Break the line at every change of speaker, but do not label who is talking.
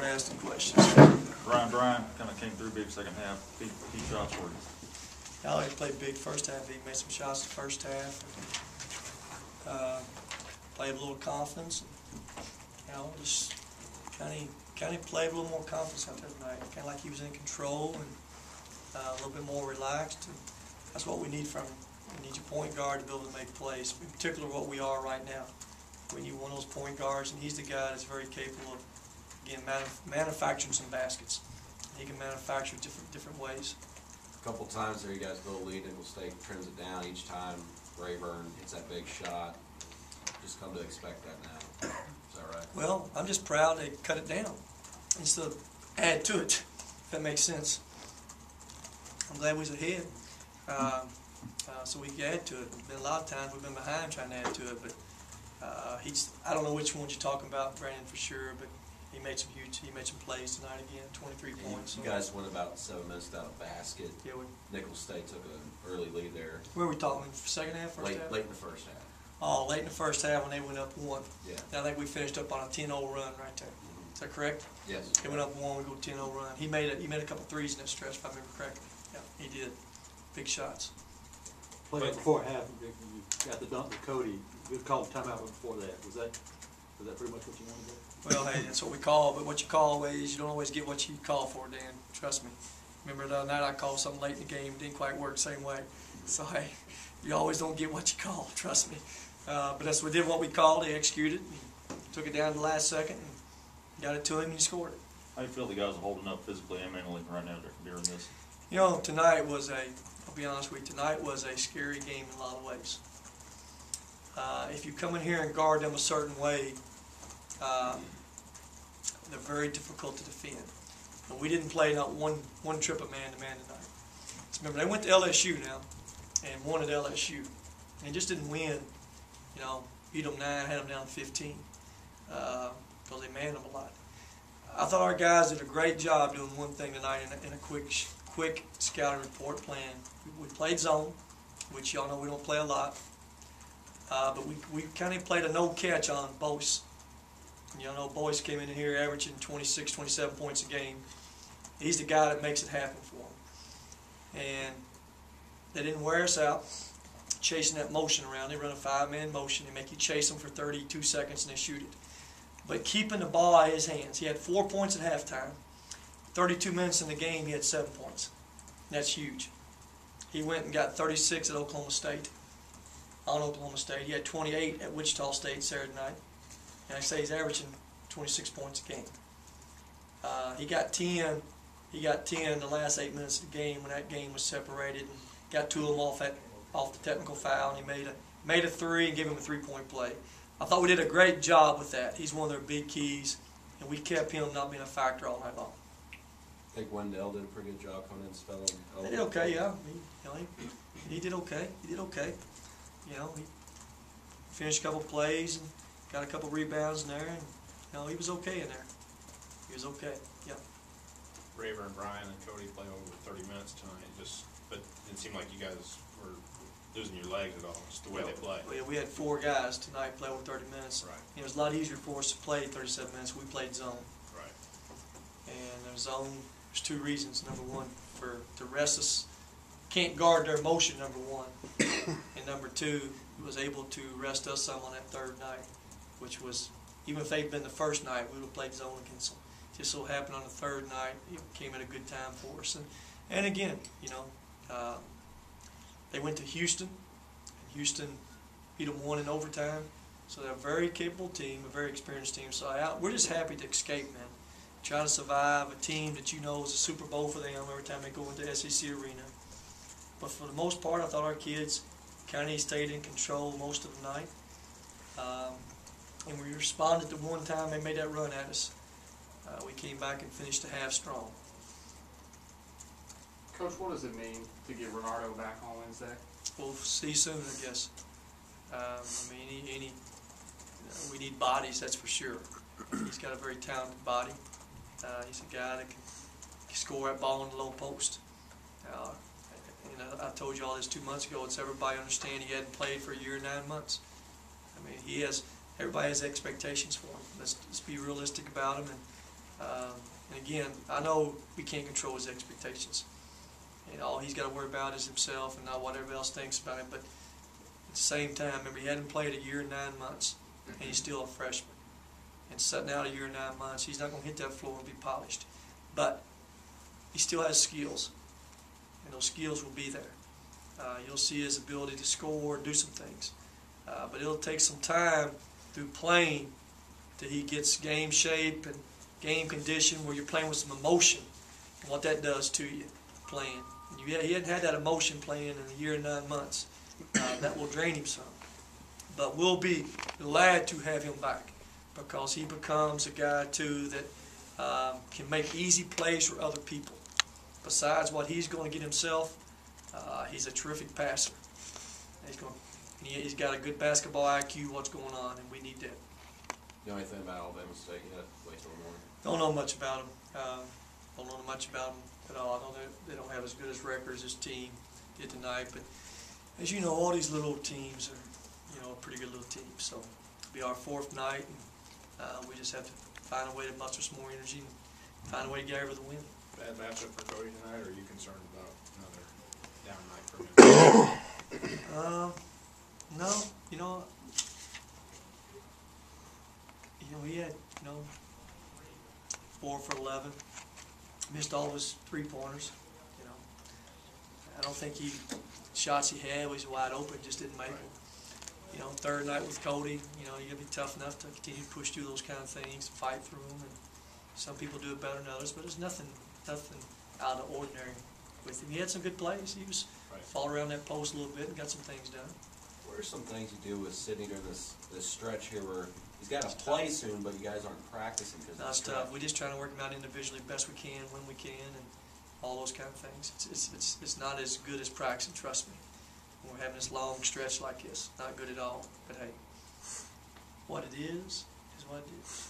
start asking questions.
Brian kind of came through big second half. Key shots for you.
Alex played big first half. He made some shots the first half. Played with a little confidence. Just kind of played with a little more confidence out there tonight. Kind of like he was in control and a little bit more relaxed. And that's what we need from him. We need your point guard to be able to make plays. In particular, what we are right now. We need one of those point guards, and he's the guy that's very capable of, again, manufacturing some baskets. He can manufacture different ways.
A couple times there, you guys go lead, Nicholls State trims it down each time. Rayburn hits that big shot. Just come to expect that now. Is that right?
Well, I'm just proud they cut it down instead of add to it, if that makes sense. I'm glad we was ahead, so we could add to it. There's been a lot of times we've been behind trying to add to it, but I don't know which ones you're talking about, Brandon, for sure, but he made some plays tonight again, 23 points.
You guys went about 7 minutes without a basket.
Yeah,
Nicholls State took an early lead there.
Where are we talking, second half, first half?
Late in the first half.
Oh, late in the first half when they went up 1.
Yeah.
I think we finished up on a 10-0 run right there. Is that correct?
Yes.
They went up 1, we go 10-0 run. He made a couple threes in that stretch, if I remember correctly. Yeah, he did. Big shots.
Play before half, you got the dunk to Cody. We called timeout before that. Was that pretty much what you wanted to do?
Well, hey, that's what we call, but what you call always, you don't always get what you call for, Dan. Trust me. Remember the other night I called something late in the game, didn't quite work the same way. So, hey, you always don't get what you call, trust me. But that's we did what we called, they executed, took it down to the last second, and got it to him, and he scored it.
How do you feel the guys are holding up physically and mentally right now during this?
You know, tonight was I'll be honest with you, tonight was a scary game in a lot of ways. If you come in here and guard them a certain way, they're very difficult to defend. But we didn't play not one trip of man-to-man tonight. So remember, they went to LSU now and won at LSU. And just didn't win, you know, beat them 9, had them down 15 because they manned them a lot. I thought our guys did a great job doing one thing tonight in a quick scouting report plan. We played zone, which y'all know we don't play a lot. But we kind of played a no-catch on Boyce. You know, Boyce came in here averaging 26, 27 points a game. He's the guy that makes it happen for them. And they didn't wear us out chasing that motion around. They run a 5-man motion. They make you chase them for 32 seconds and they shoot it. But keeping the ball out of his hands. He had 4 points at halftime. 32 minutes in the game, he had 7 points. That's huge. He went and got 36 at Oklahoma State. On Oklahoma State. He had 28 at Wichita State Saturday night. And I say he's averaging 26 points a game. He got 10 in the last 8 minutes of the game when that game was separated, and got 2 of them off the technical foul, and he made a 3 and gave him a 3-point play. I thought we did a great job with that. He's one of their big keys, and we kept him not being a factor all night long.
I think Wendell did a pretty good job coming in spelling.
He did okay, yeah. He did okay. He did okay. You know, he finished a couple plays and got a couple rebounds in there, and you know, he was okay in there. He was okay. Yeah.
Rayburn, Brian, and Cody played over 30 minutes tonight. But it didn't seem like you guys were losing your legs at all. Just the way they play.
Well, we had 4 guys tonight play over 30 minutes.
Right.
It was a lot easier for us to play 37 minutes. We played zone.
Right.
And the zone, there's 2 reasons. Number one, to rest us. Can't guard their motion, number 1. And number 2, he was able to rest us some on that 3rd night, which was, even if they'd been the first night, we would have played zone against them. Just so happened on the 3rd night, it came at a good time for us. And again, you know, they went to Houston, and Houston beat them 1 in overtime. So they're a very capable team, a very experienced team. So we're just happy to escape, man. Try to survive a team that you know is a Super Bowl for them every time they go into the SEC arena. But for the most part, I thought our kids kind of stayed in control most of the night. And we responded to one time they made that run at us. We came back and finished the half strong.
Coach, what does it mean to get Renardo back on Wednesday?
We'll see soon, I guess. I mean, we need bodies, that's for sure. He's got a very talented body. He's a guy that can score that ball in the low post. I told you all this 2 months ago. It's everybody understand he hadn't played for a year and 9 months. I mean, everybody has expectations for him. Let's be realistic about him. And again, I know we can't control his expectations. And all he's got to worry about is himself and not what everybody else thinks about him. But at the same time, remember, he hadn't played a year and 9 months, and he's still a freshman. And sitting out a year and 9 months, he's not going to hit that floor and be polished. But he still has skills, and those skills will be there. You'll see his ability to score, do some things. But it'll take some time through playing till he gets game shape and game condition where you're playing with some emotion and what that does to you playing. He hadn't had that emotion playing in a year and 9 months. That will drain him some. But we'll be glad to have him back because he becomes a guy, too, that can make easy plays for other people. Besides what he's going to get himself, he's a terrific passer. He's got a good basketball IQ, what's going on, and we need that.
You know anything about Alabama State yet? Wait till morning.
Don't know much about them. Don't know much about them at all. I know they don't have as good as record as this team did tonight, but as you know, all these little teams are, pretty good little teams. So it'll be our 4th night, and we just have to find a way to muster some more energy and find a way to get over the win.
Bad matchup for Cody tonight, or are you concerned about another down night for him?
No, he had, 4 for 11, missed all of his 3-pointers. I don't think shots he had was wide open, just didn't make them. 3rd night with Cody, you got to be tough enough to continue to push through those kind of things, fight through them. And some people do it better than others, but there's nothing out of the ordinary with him. He had some good plays. He was fall around that post a little bit and got some things done.
What are some things you do with Sidney during this stretch here where he's got to play soon, but you guys aren't practicing because
it's tough. We're just trying to work him out individually best we can, when we can, and all those kind of things. It's not as good as practicing, trust me. When we're having this long stretch like this, not good at all. But hey, what it is what it is.